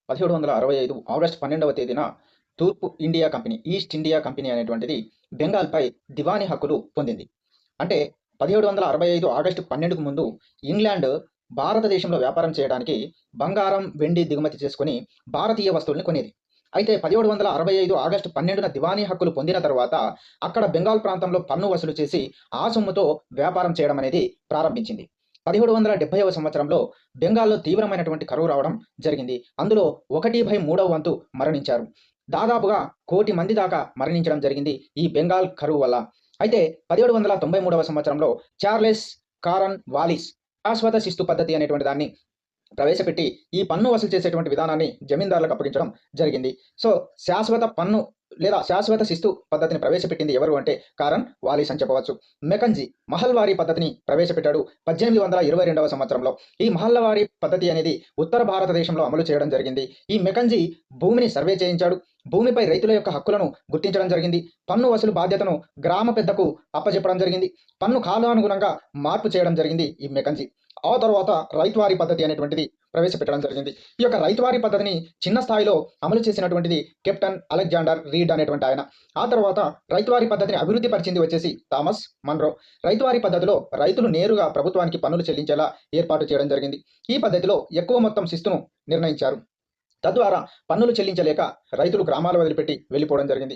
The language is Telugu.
1765 ఆగస్టు 12వ తేదీన తూర్పు India company, east India company అనేటువంటిది బెంగాల్‌పై దివానీ హక్కులు పొందింది. అంటే 1765 ఆగస్టు 12కు ముందు ఇంగ్లాండ్ భారతదేశంలో వ్యాపారం చేయడానికి బంగారం, వెండి దిగుమతి చేసుకొని భారతీయ వస్తువుల్ని కొనేది. అయితే 1765 ఆగస్టు 12న దివానీ హక్కులు పొందిన తర్వాత అక్కడ బెంగాల్ ప్రాంతంలో పన్ను వసూలు చేసి ఆ సొమ్ముతో వ్యాపారం చేయడం అనేది ప్రారంభించింది. 1770వ సంవత్సరంలో బెంగాల్‌లో తీవ్రమైనటువంటి కరువు రావడం జరిగింది. అందులో 1/3 వంతు మరణించారు. దాదాపుగా 1,00,00,000 మంది దాకా మరణించడం జరిగింది ఈ బెంగాల్ కరువు వల్ల. అయితే 1793వ సంవత్సరంలో చార్లెస్ కారన్ వాలిస్ శాశ్వత శిస్తు పద్ధతి అనేటువంటి దాన్ని ప్రవేశపెట్టి ఈ పన్ను వసూలు చేసేటువంటి విధానాన్ని జమీందారులకు అప్పగించడం జరిగింది. సో, శాశ్వత పన్ను లేదా శాశ్వత శిస్తు పద్ధతిని ప్రవేశపెట్టింది ఎవరు అంటే కారన్ వాలిస్ అని చెప్పవచ్చు. మెకంజీ మహల్వారీ పద్ధతిని ప్రవేశపెట్టాడు 1822వ సంవత్సరంలో. ఈ మహల్లవారీ పద్ధతి అనేది ఉత్తర భారతదేశంలో అమలు చేయడం జరిగింది. ఈ మెకంజీ భూమిని సర్వే చేయించాడు. భూమిపై రైతుల యొక్క హక్కులను గుర్తించడం జరిగింది. పన్ను వసూలు బాధ్యతను గ్రామ పెద్దకు అప్పజెప్పడం జరిగింది. పన్ను కాలానుగుణంగా మార్పు చేయడం జరిగింది ఈ మెకంజీ. ఆ తర్వాత రైతువారీ పద్ధతి అనేటువంటిది ప్రవేశపెట్టడం జరిగింది. ఈ యొక్క రైతువారీ పద్ధతిని చిన్న స్థాయిలో అమలు చేసినటువంటిది కెప్టెన్ అలెగ్జాండర్ రీడ్ అనేటువంటి ఆయన. ఆ తర్వాత రైతువారీ పద్ధతిని అభివృద్ధి పరిచింది వచ్చేసి థామస్ మన్రో. రైతువారీ పద్ధతిలో రైతులు నేరుగా ప్రభుత్వానికి పన్నులు చెల్లించేలా ఏర్పాటు చేయడం జరిగింది. ఈ పద్ధతిలో ఎక్కువ మొత్తం శిస్తును నిర్ణయించారు. తద్వారా పన్నులు చెల్లించలేక రైతులు గ్రామాలు వదిలిపెట్టి వెళ్ళిపోవడం జరిగింది.